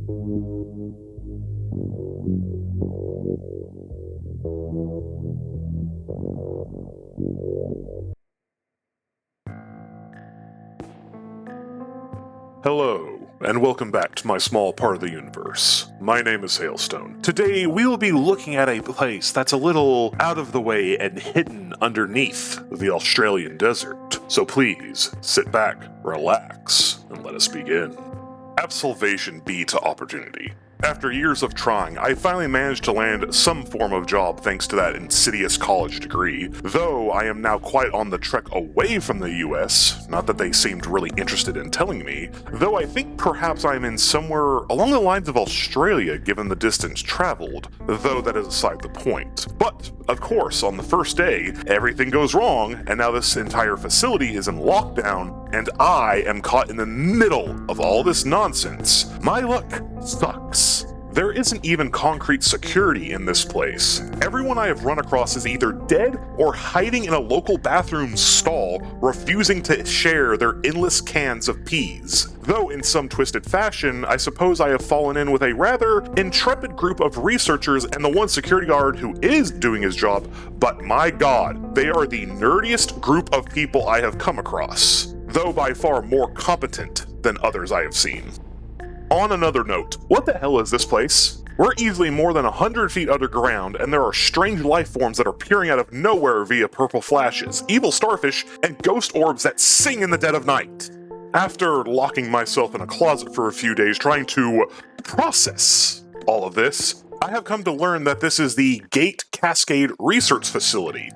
Hello, and welcome back to my small part of the universe. My name is Hailstone. Today, we will be looking at a place that's a little out of the way and hidden underneath the Australian desert. So please, sit back, relax, and let us begin. Absolvation be to opportunity. After years of trying, I finally managed to land some form of job thanks to that insidious college degree, though I am now quite on the trek away from the US, not that they seemed really interested in telling me, though I think perhaps I'm in somewhere along the lines of Australia given the distance traveled, though that is aside the point. But, of course, on the first day, everything goes wrong, and now this entire facility is in lockdown, and I am caught in the middle of all this nonsense. My luck sucks. There isn't even concrete security in this place. Everyone I have run across is either dead or hiding in a local bathroom stall, refusing to share their endless cans of peas. Though in some twisted fashion, I suppose I have fallen in with a rather intrepid group of researchers and the one security guard who is doing his job, but my god, they are the nerdiest group of people I have come across, though by far more competent than others I have seen. On another note, what the hell is this place? We're easily more than 100 feet underground, and there are strange life forms that are peering out of nowhere via purple flashes, evil starfish, and ghost orbs that sing in the dead of night. After locking myself in a closet for a few days trying to process all of this, I have come to learn that this is the Gate Cascade Research Facility,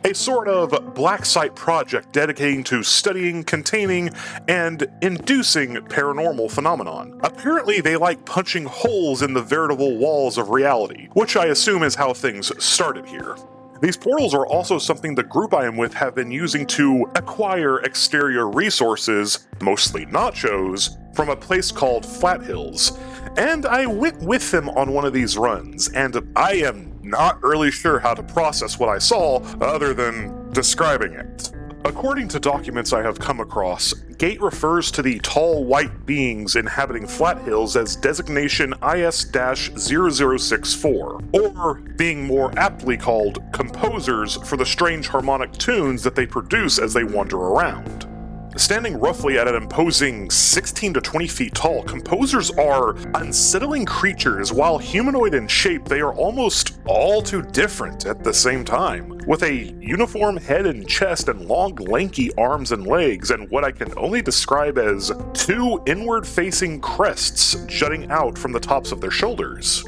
a sort of black site project dedicating to studying, containing, and inducing paranormal phenomenon. Apparently they like punching holes in the veritable walls of reality, which I assume is how things started here. These portals are also something the group I am with have been using to acquire exterior resources, mostly nachos, from a place called Flat Hills, and I went with them on one of these runs, and I am not really sure how to process what I saw other than describing it. According to documents I have come across, Gate refers to the tall white beings inhabiting Flat Hills as designation IS-0064, or being more aptly called composers for the strange harmonic tunes that they produce as they wander around. Standing roughly at an imposing 16 to 20 feet tall, composers are unsettling creatures. While humanoid in shape, they are almost all too different at the same time, with a uniform head and chest and long lanky arms and legs, and what I can only describe as two inward-facing crests jutting out from the tops of their shoulders.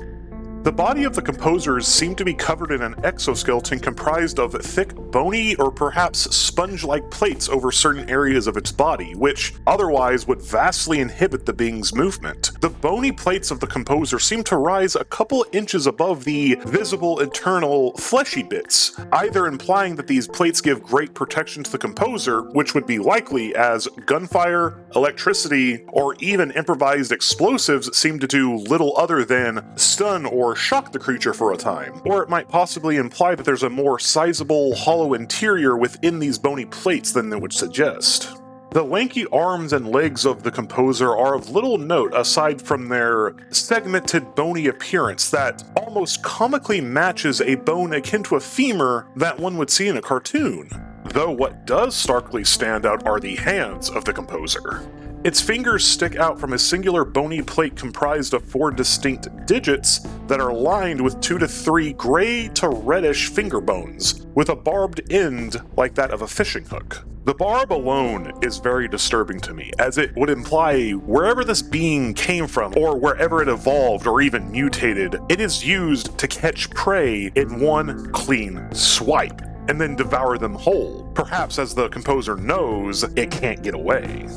The body of the composers seemed to be covered in an exoskeleton comprised of thick, bony, or perhaps sponge-like plates over certain areas of its body, which otherwise would vastly inhibit the being's movement. The bony plates of the composer seem to rise a couple inches above the visible internal fleshy bits, either implying that these plates give great protection to the composer, which would be likely as gunfire, electricity, or even improvised explosives seem to do little other than stun or shock the creature for a time, or it might possibly imply that there's a more sizable, hollow interior within these bony plates than it would suggest. The lanky arms and legs of the composer are of little note aside from their segmented bony appearance that almost comically matches a bone akin to a femur that one would see in a cartoon. Though what does starkly stand out are the hands of the composer. Its fingers stick out from a singular bony plate comprised of 4 distinct digits that are lined with 2 to 3 gray to reddish finger bones, with a barbed end like that of a fishing hook. The barb alone is very disturbing to me, as it would imply wherever this being came from, or wherever it evolved or even mutated, it is used to catch prey in one clean swipe, and then devour them whole, perhaps as the composer knows it can't get away.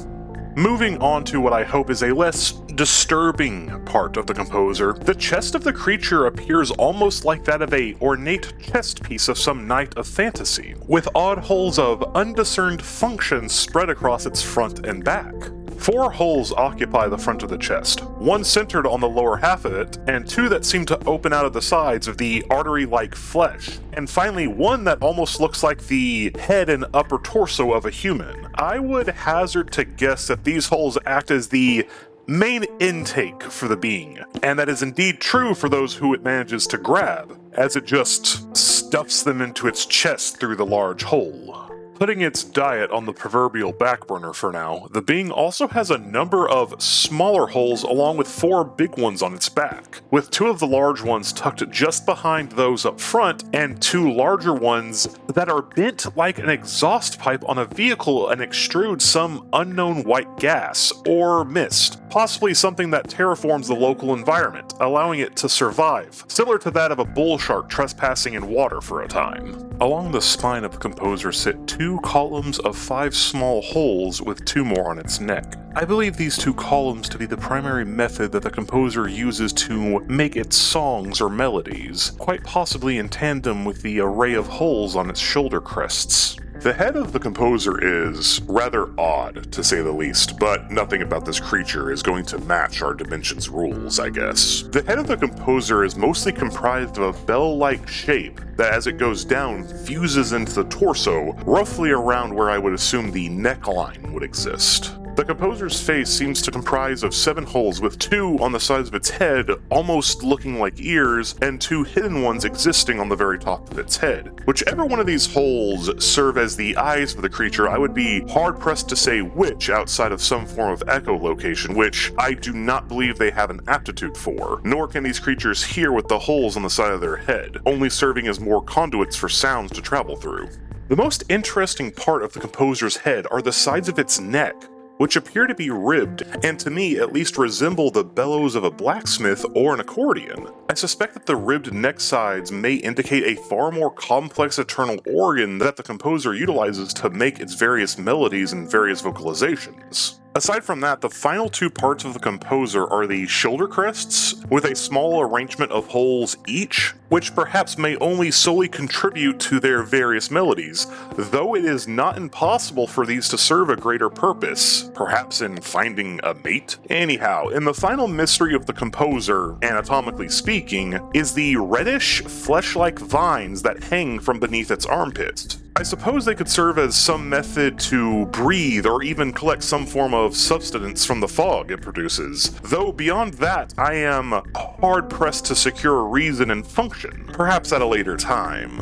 Moving on to what I hope is a less disturbing part of the composer, the chest of the creature appears almost like that of a ornate chest piece of some knight of fantasy, with odd holes of undiscerned function spread across its front and back. 4 holes occupy the front of the chest, one centered on the lower half of it, and 2 that seem to open out of the sides of the artery-like flesh, and finally one that almost looks like the head and upper torso of a human. I would hazard to guess that these holes act as the main intake for the being, and that is indeed true for those who it manages to grab, as it just stuffs them into its chest through the large hole. Putting its diet on the proverbial back burner for now, the being also has a number of smaller holes along with 4 big ones on its back, with 2 of the large ones tucked just behind those up front and 2 larger ones that are bent like an exhaust pipe on a vehicle and extrude some unknown white gas or mist, possibly something that terraforms the local environment, allowing it to survive, similar to that of a bull shark trespassing in water for a time. Along the spine of the composer sit 2 columns of 5 small holes with 2 more on its neck. I believe these 2 columns to be the primary method that the composer uses to make its songs or melodies, quite possibly in tandem with the array of holes on its shoulder crests. The head of the composer is rather odd, to say the least, but nothing about this creature is going to match our dimension's rules, I guess. The head of the composer is mostly comprised of a bell-like shape that, as it goes down, fuses into the torso, roughly around where I would assume the neckline would exist. The composer's face seems to comprise of 7 holes, with 2 on the sides of its head almost looking like ears, and 2 hidden ones existing on the very top of its head. Whichever one of these holes serve as the eyes for the creature, I would be hard-pressed to say which outside of some form of echolocation, which I do not believe they have an aptitude for, nor can these creatures hear with the holes on the side of their head, only serving as more conduits for sounds to travel through. The most interesting part of the composer's head are the sides of its neck, which appear to be ribbed, and to me at least resemble the bellows of a blacksmith or an accordion. I suspect that the ribbed neck sides may indicate a far more complex internal organ that the composer utilizes to make its various melodies and various vocalizations. Aside from that, the final 2 parts of the composer are the shoulder crests, with a small arrangement of holes each, which perhaps may only solely contribute to their various melodies, though it is not impossible for these to serve a greater purpose, perhaps in finding a mate? Anyhow, in the final mystery of the composer, anatomically speaking, is the reddish, flesh-like vines that hang from beneath its armpits. I suppose they could serve as some method to breathe or even collect some form of substance from the fog it produces, though beyond that I am hard-pressed to secure a reason and function, perhaps at a later time.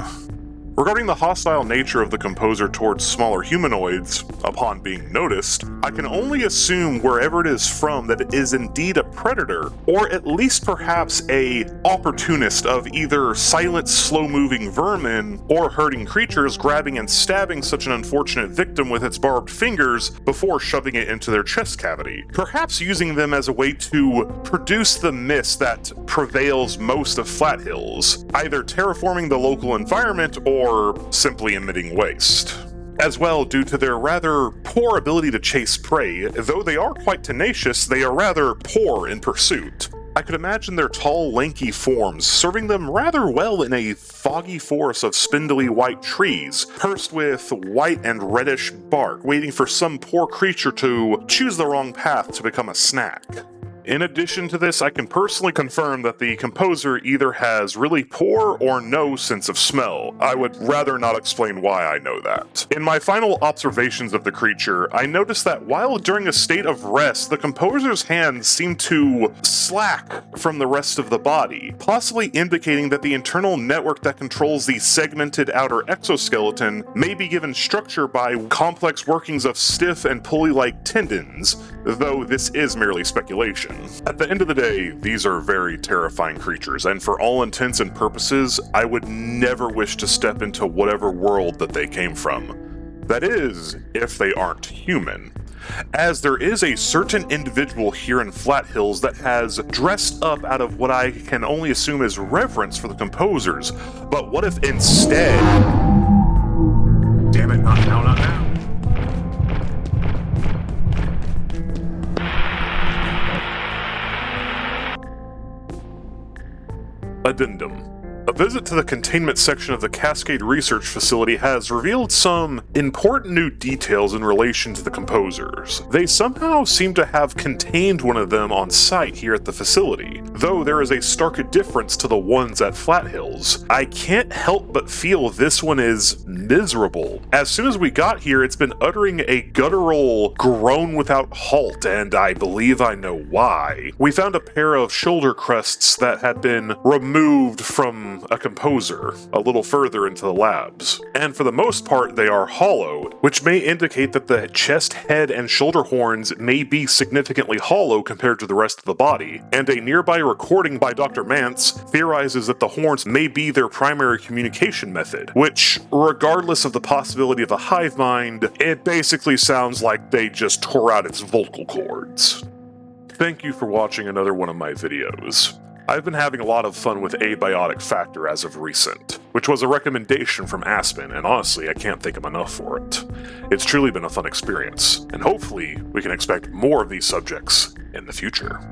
Regarding the hostile nature of the composer towards smaller humanoids, upon being noticed, I can only assume wherever it is from that it is indeed a predator, or at least perhaps a opportunist of either silent, slow-moving vermin, or herding creatures grabbing and stabbing such an unfortunate victim with its barbed fingers before shoving it into their chest cavity, perhaps using them as a way to produce the mist that prevails most of Flat Hills, either terraforming the local environment or simply emitting waste. As well, due to their rather poor ability to chase prey, though they are quite tenacious, they are rather poor in pursuit. I could imagine their tall, lanky forms serving them rather well in a foggy forest of spindly white trees, pursed with white and reddish bark, waiting for some poor creature to choose the wrong path to become a snack. In addition to this, I can personally confirm that the composer either has really poor or no sense of smell. I would rather not explain why I know that. In my final observations of the creature, I noticed that while during a state of rest, the composer's hands seem to slack from the rest of the body, possibly indicating that the internal network that controls the segmented outer exoskeleton may be given structure by complex workings of stiff and pulley-like tendons, though this is merely speculation. At the end of the day, these are very terrifying creatures, and for all intents and purposes, I would never wish to step into whatever world that they came from. That is, if they aren't human. As there is a certain individual here in Flat Hills that has dressed up out of what I can only assume is reverence for the composers, but what if instead... Damn it, not now, not now. Addendum. A visit to the containment section of the Cascade Research Facility has revealed some important new details in relation to the composers. They somehow seem to have contained one of them on site here at the facility, though there is a stark difference to the ones at Flat Hills. I can't help but feel this one is miserable. As soon as we got here, it's been uttering a guttural groan without halt, and I believe I know why. We found a pair of shoulder crests that had been removed from a composer a little further into the labs, and for the most part they are hollow, which may indicate that the chest, head, and shoulder horns may be significantly hollow compared to the rest of the body, and a nearby recording by Dr. Mance theorizes that the horns may be their primary communication method, which, regardless of the possibility of a hive mind, it basically sounds like they just tore out its vocal cords. Thank you for watching another one of my videos. I've been having a lot of fun with Abiotic Factor as of recent, which was a recommendation from Aspen, and honestly, I can't thank him enough for it. It's truly been a fun experience, and hopefully we can expect more of these subjects in the future.